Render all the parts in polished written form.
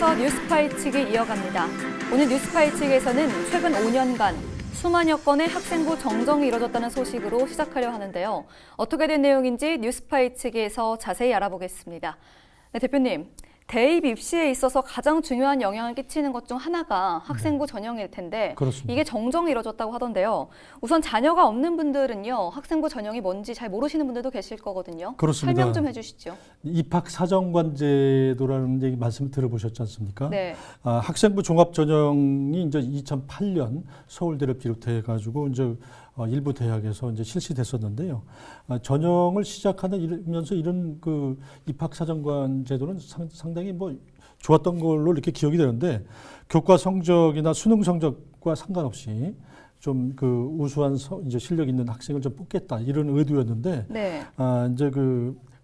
계속해서 뉴스파이치기 이어갑니다. 오늘 뉴스파이치기에서는 최근 5년간 수만여 건의 학생부 정정이 이뤄졌다는 소식으로 시작하려 하는데요. 어떻게 된 내용인지 뉴스파이치기에서 자세히 알아보겠습니다. 네, 대표님. 대입 입시에 있어서 가장 중요한 영향을 끼치는 것 중 하나가 학생부 전형일 텐데 그렇습니다. 이게 정정이 이뤄졌다고 하던데요. 우선 자녀가 없는 분들은요. 학생부 전형이 뭔지 잘 모르시는 분들도 계실 거거든요. 그렇습니다. 설명 좀 해주시죠. 입학 사정관 제도라는 얘기 말씀 들어보셨지 않습니까? 네. 학생부 종합 전형이 이제 2008년 서울대를 비롯해 가지고 이제 일부 대학에서 이제 실시됐었는데요. 전형을 시작하면서 이런 그 입학 사정관 제도는 상당히 뭐 좋았던 걸로 이렇게 기억이 되는데 교과 성적이나 수능 성적과 상관없이 좀 그 우수한 이제 실력 있는 학생을 좀 뽑겠다 이런 의도였는데 네. 이제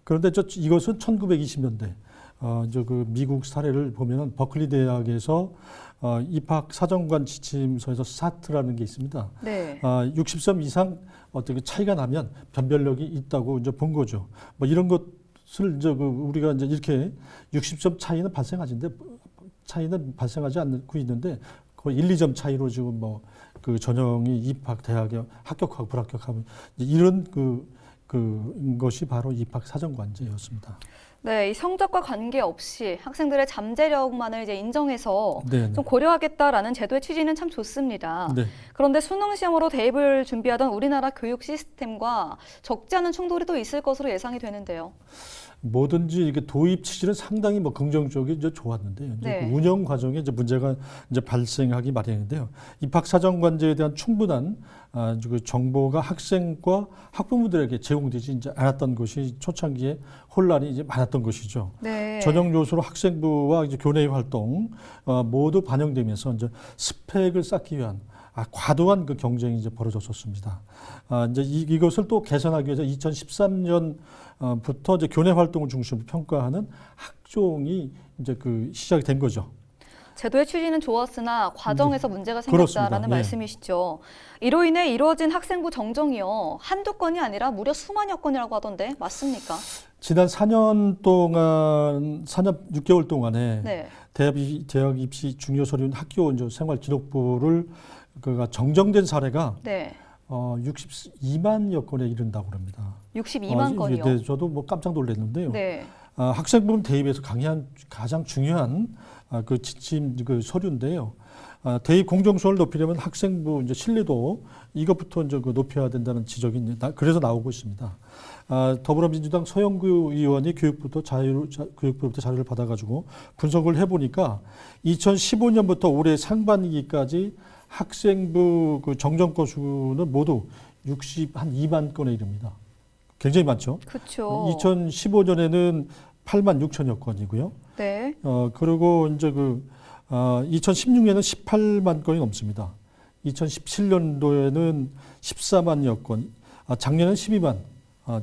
그런데 이것은 1920년대 이제 그 미국 사례를 보면은 버클리 대학에서 입학 사정관 지침서에서 사트라는 게 있습니다. 네. 60점 이상 어떻게 차이가 나면 변별력이 있다고 이제 본 거죠. 뭐 이런 것을 이제 우리가 이제 이렇게 60점 차이는 발생하지 않고 있는데 거의 1, 2점 차이로 지금 뭐 그 전형이 입학 대학에 합격하고 불합격하면 이런 것이 바로 입학 사정관제였습니다. 네, 이 성적과 관계없이 학생들의 잠재력만을 이제 인정해서 네, 좀 고려하겠다라는 제도의 취지는 참 좋습니다. 네. 그런데 수능 시험으로 대입을 준비하던 우리나라 교육 시스템과 적지 않은 충돌이 또 있을 것으로 예상이 되는데요. 뭐든지 이게 도입 취지는 상당히 뭐 긍정적이 이제 좋았는데요. 이제 네. 그 운영 과정에 이제 문제가 이제 발생하기 마련인데요. 입학 사정관제에 대한 충분한 그 정보가 학생과 학부모들에게 제공되지 이제 않았던 것이 초창기에 혼란이 이제 많았던 것이죠. 네. 전형 요소로 학생부와 이제 교내 활동 모두 반영되면서 이제 스펙을 쌓기 위한 과도한 그 경쟁이 이제 벌어졌었습니다. 이제 이것을 또 개선하기 위해서 2013년부터 이제 교내 활동을 중심으로 평가하는 학종이 이제 시작이 된 거죠. 제도의 취지는 좋았으나 과정에서 문제가 생겼다라는 그렇습니다. 말씀이시죠. 이로 인해 이루어진 학생부 정정이요. 한두 건이 아니라 무려 수만여 건이라고 하던데 맞습니까? 지난 4년 6개월 동안에 네. 대학 입시 중요 서류인 학교 이제 생활 기록부를 정정된 사례가 네. 62만여 건에 이른다고 합니다. 62만 건이요. 네, 저도 뭐 깜짝 놀랐는데요. 네. 학생부 대입에서 가장 중요한 그 지침 그 서류인데요. 대입 공정성을 높이려면 학생부 이제 신뢰도 이것부터 이제 높여야 된다는 지적이 그래서 나오고 있습니다. 더불어민주당 서영구 의원이 교육부로부터 자료를 받아가지고 분석을 해보니까 2015년부터 올해 상반기까지 학생부 그 정정 건수는 모두 62만 건에 이릅니다. 굉장히 많죠. 그렇죠. 2015년에는 8만 6천여 건이고요. 네. 그리고 이제 2016년에는 18만 건이 넘습니다. 2017년도에는 14만여 건, 작년에는 12만,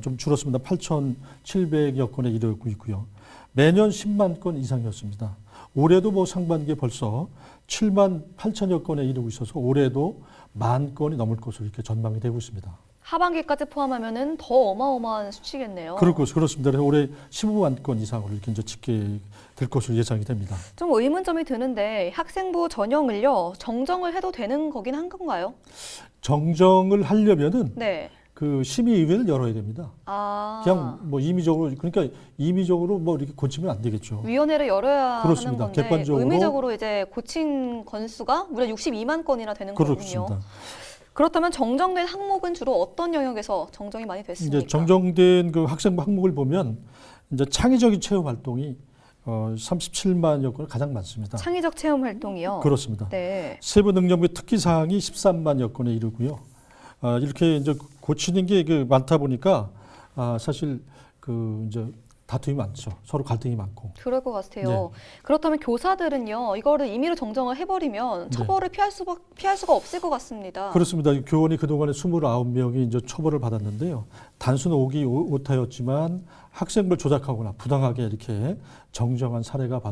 좀 줄었습니다. 8,700여 건에 이르고 있고요. 매년 10만 건 이상이었습니다. 올해도 뭐 상반기에 벌써 7만 8천여 건에 이르고 있어서 올해도 1만 건이 넘을 것으로 이렇게 전망이 되고 있습니다. 하반기까지 포함하면은 더 어마어마한 수치겠네요. 그렇습니다. 그래서 올해 15만 건 이상으로 이렇게 이제 찍게 될 것으로 예상이 됩니다. 좀 의문점이 드는데 학생부 전형을요 정정을 해도 되는 거긴 한 건가요? 정정을 하려면은 네. 그 심의위원회를 열어야 됩니다. 그냥 뭐 임의적으로 뭐 이렇게 고치면 안 되겠죠. 위원회를 열어야 그렇습니다. 하는 건데 객관적으로 의미적으로 이제 고친 건수가 무려 62만 건이나 되는 거군요. 그렇습니다. 그렇다면 정정된 항목은 주로 어떤 영역에서 정정이 많이 됐습니까? 이제 정정된 그 학생부 항목을 보면 이제 창의적인 체험 활동이 37만여 건 가장 많습니다. 창의적 체험 활동이요. 그렇습니다. 네. 세부 능력부 특기 사항이 13만여 건에 이르고요. 이렇게 이제 고치는 게 많다 보니까 사실 이제 다툼이 많죠. 서로 갈등이 많고. 그럴 것 같아요. 네. 그렇다면 교사들은요, 이거를 임의로 정정을 해버리면 처벌을 피할 수가 없을 것 같습니다. 그렇습니다. 교원이 그동안에 29명이 이제 처벌을 받았는데요. 단순 오타였지만 학생부를 조작하거나 부당하게 이렇게 정정한 사례가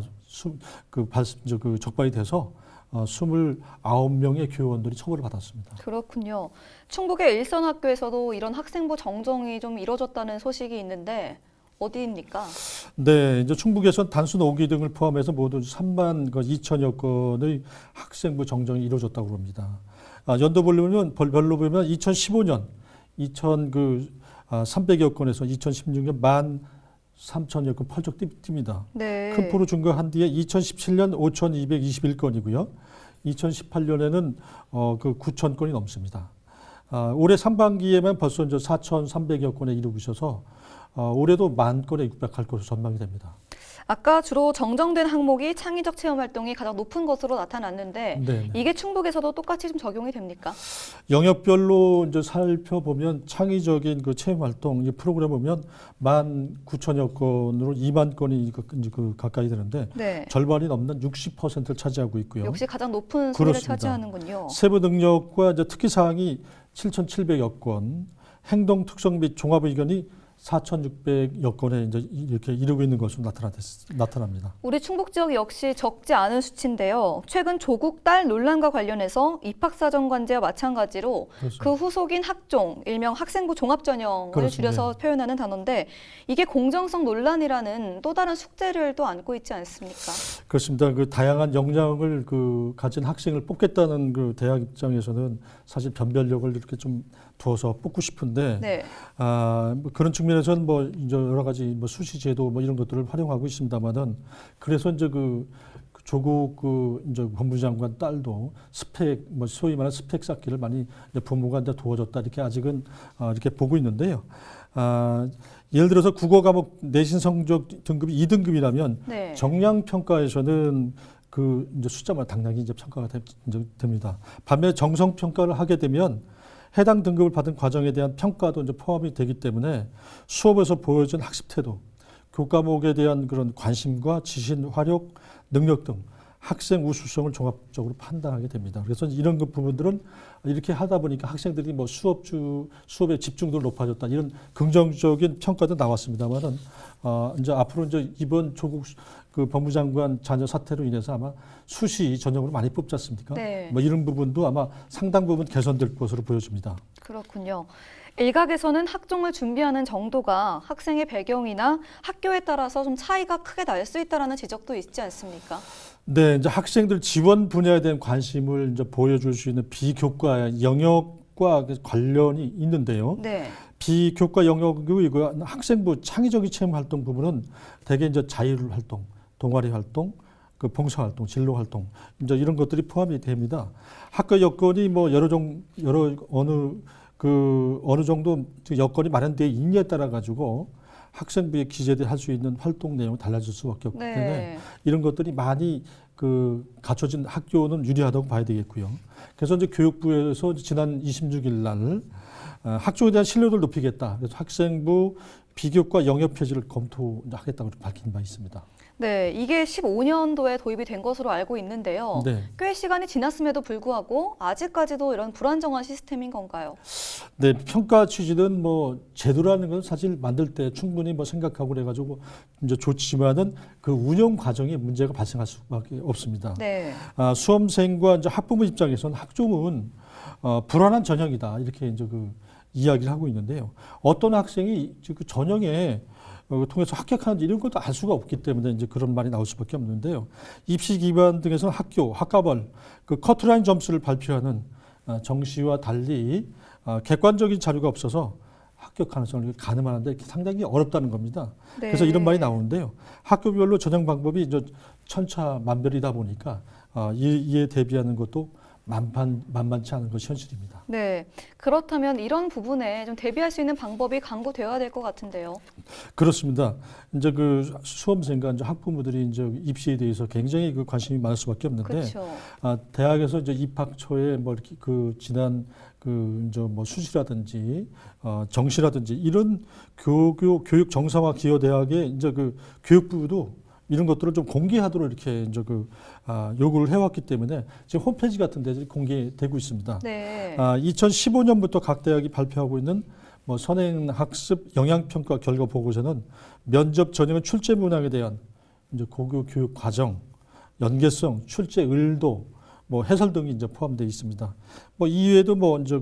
적발이 돼서 29명의 교원들이 처벌을 받았습니다. 그렇군요. 충북의 일선 학교에서도 이런 학생부 정정이 좀 이뤄졌다는 소식이 있는데 어디입니까? 네, 이제 충북에선 단순 5기 등을 포함해서 모두 3만 2천여 건의 학생부 정정이 이루어졌다고 합니다. 연도 별로 보면 2015년 300여 건에서 2016년 13,000여 건 펄쩍 뜁니다. 네. 큰 폭으로 증가한 뒤에 2017년 5,221건이고요. 2018년에는 9,000건이 넘습니다. 올해 상반기에만 벌써 이제 4,300여 건에 이르고 있어서 올해도 10,000건에 육박할 것으로 전망이 됩니다. 아까 주로 정정된 항목이 창의적 체험 활동이 가장 높은 것으로 나타났는데 네. 이게 충북에서도 똑같이 좀 적용이 됩니까? 영역별로 이제 살펴보면 창의적인 그 체험 활동 이 프로그램 보면 19,000여 건으로 2만 건이 가까이 되는데 네. 절반이 넘는 60%를 차지하고 있고요. 역시 가장 높은 순위를 그렇습니다. 차지하는군요. 세부 능력과 이제 특기 사항이 7,700여 건, 행동 특성 및 종합 의견이 4,600여 건에 이제 이렇게 이르고 있는 것으로 나타납니다. 우리 충북 지역 역시 적지 않은 수치인데요. 최근 조국 딸 논란과 관련해서 입학사정관제와 마찬가지로 그렇습니다. 그 후속인 학종, 일명 학생부 종합전형을 그렇습니다. 줄여서 표현하는 단어인데 이게 공정성 논란이라는 또 다른 숙제를 또 안고 있지 않습니까? 그렇습니다. 그 다양한 역량을 가진 학생을 뽑겠다는 그 대학 입장에서는 사실 변별력을 이렇게 좀 두어서 뽑고 싶은데 네. 뭐 그런 측면에서는 뭐 이제 여러 가지 뭐 수시 제도 뭐 이런 것들을 활용하고 있습니다만은 그래서 이제 조국 이제 법무장관 딸도 스펙 뭐 소위 말하는 스펙 쌓기를 많이 이제 부모가 이제 도와줬다 이렇게 아직은 이렇게 보고 있는데요. 예를 들어서 국어 과목 내신 성적 등급이 2등급이라면 네. 정량 평가에서는 이제 숫자만 당연히 이제 평가가 됩니다. 반면에 정성 평가를 하게 되면 해당 등급을 받은 과정에 대한 평가도 이제 포함이 되기 때문에 수업에서 보여준 학습 태도, 교과목에 대한 그런 관심과 지신, 화력, 능력 등 학생 우수성을 종합적으로 판단하게 됩니다. 그래서 이런 부분들은 이렇게 하다 보니까 학생들이 뭐 수업의 집중도를 높아졌다 이런 긍정적인 평가도 나왔습니다만은 이제 앞으로 이제 이번 조국 법무장관 자녀 사태로 인해서 아마 수시 전형으로 많이 뽑지 않습니까? 네. 뭐 이런 부분도 아마 상당 부분 개선될 것으로 보여집니다. 그렇군요. 일각에서는 학종을 준비하는 정도가 학생의 배경이나 학교에 따라서 좀 차이가 크게 날 수 있다라는 지적도 있지 않습니까? 네, 이제 학생들 지원 분야에 대한 관심을 이제 보여줄 수 있는 비교과 영역과 관련이 있는데요. 네. 비교과 영역의 학생부 창의적인 체험 활동 부분은 대개 이제 자율 활동, 동아리 활동, 봉사 활동, 진로 활동 이제 이런 것들이 포함이 됩니다. 학교 여건이 뭐 어느 정도 여건이 마련되어 있느냐에 따라 가지고 학생부에 기재할 수 있는 활동 내용이 달라질 수밖에 없기 때문에 네. 이런 것들이 많이 갖춰진 학교는 유리하다고 봐야 되겠고요. 그래서 이제 교육부에서 지난 26일 날 학종에 대한 신뢰도를 높이겠다. 그래서 학생부 비교과 영역 폐지를 검토하겠다고 밝힌 바 있습니다. 네, 이게 15년도에 도입이 된 것으로 알고 있는데요. 네. 꽤 시간이 지났음에도 불구하고 아직까지도 이런 불안정한 시스템인 건가요? 네, 평가 취지는 뭐 제도라는 건 사실 만들 때 충분히 뭐 생각하고 그래가지고 이제 좋지만은 그 운영 과정에 문제가 발생할 수밖에 없습니다. 네. 수험생과 이제 학부모 입장에서는 학종은 불안한 전형이다 이렇게 이제 이야기를 하고 있는데요. 어떤 학생이 그 전형에 통해서 합격하는지 이런 것도 알 수가 없기 때문에 이제 그런 말이 나올 수밖에 없는데요. 입시 기반 등에서는 학과별 커트라인 점수를 발표하는 정시와 달리 객관적인 자료가 없어서 합격 가능성을 가늠하는데 상당히 어렵다는 겁니다. 네. 그래서 이런 말이 나오는데요. 학교별로 전형 방법이 이제 천차만별이다 보니까 이에 대비하는 것도 만만치 않은 것이 현실입니다. 네. 그렇다면 이런 부분에 좀 대비할 수 있는 방법이 강구되어야 될 것 같은데요. 그렇습니다. 이제 수험생과 이제 학부모들이 이제 입시에 대해서 굉장히 관심이 많을 수밖에 없는데, 그렇죠. 대학에서 이제 입학 초에 뭐 이렇게 지난 이제 뭐 수시라든지 정시라든지 이런 교육 정상화 기여 대학의 이제 교육부도 이런 것들을 좀 공개하도록 이렇게 이제 요구를 해왔기 때문에 지금 홈페이지 같은 데 공개되고 있습니다. 네. 2015년부터 각 대학이 발표하고 있는 뭐 선행학습 영향평가 결과 보고서는 면접 전형의 출제 문항에 대한 이제 고교 교육 과정, 연계성, 출제 의도, 뭐 해설 등이 이제 포함되어 있습니다. 뭐 이외에도 뭐 이제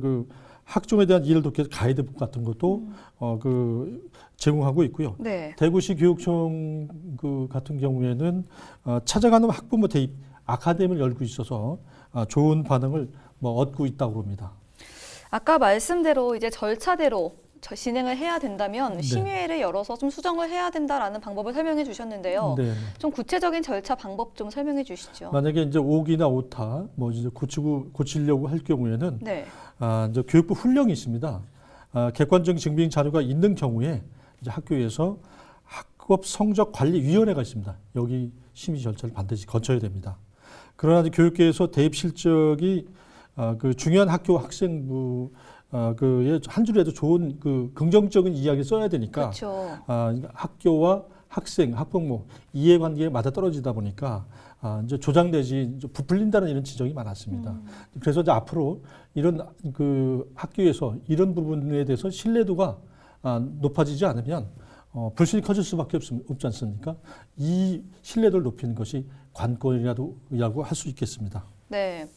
학종에 대한 이해를 돕기 위해서 가이드북 같은 것도 제공하고 있고요. 네. 대구시 교육청 같은 경우에는 찾아가는 학부모 대입 아카데미를 열고 있어서 좋은 반응을 얻고 있다고 합니다. 아까 말씀대로 이제 절차대로 진행을 해야 된다면 네. 심의회를 열어서 좀 수정을 해야 된다라는 방법을 설명해 주셨는데요. 네. 좀 구체적인 절차 방법 좀 설명해 주시죠. 만약에 이제 오기나 오타 이제 고치려고 할 경우에는 네. 이제 교육부 훈령이 있습니다. 객관적인 증빙 자료가 있는 경우에 이제 학교에서 학업 성적 관리 위원회가 있습니다. 여기 심의 절차를 반드시 거쳐야 됩니다. 그러나 이제 교육계에서 대입 실적이 중요한 학교 학생부 그의 한 줄에도 좋은 긍정적인 이야기를 써야 되니까 그렇죠. 학교와 학생, 학부모 이해관계에 맞아 떨어지다 보니까 이제 조장되지 이제 부풀린다는 이런 지적이 많았습니다. 그래서 이제 앞으로 이런 학교에서 이런 부분에 대해서 신뢰도가 높아지지 않으면 불신이 커질 수밖에 없지 않습니까? 이 신뢰도를 높이는 것이 관건이라고 할 수 있겠습니다. 네.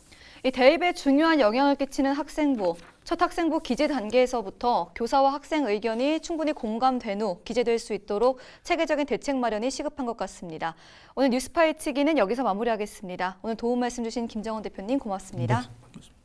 이 대입에 중요한 영향을 끼치는 학생부, 첫 학생부 기재 단계에서부터 교사와 학생 의견이 충분히 공감된 후 기재될 수 있도록 체계적인 대책 마련이 시급한 것 같습니다. 오늘 뉴스파이치기는 여기서 마무리하겠습니다. 오늘 도움 말씀 주신 김정원 대표님 고맙습니다. 네, 고맙습니다.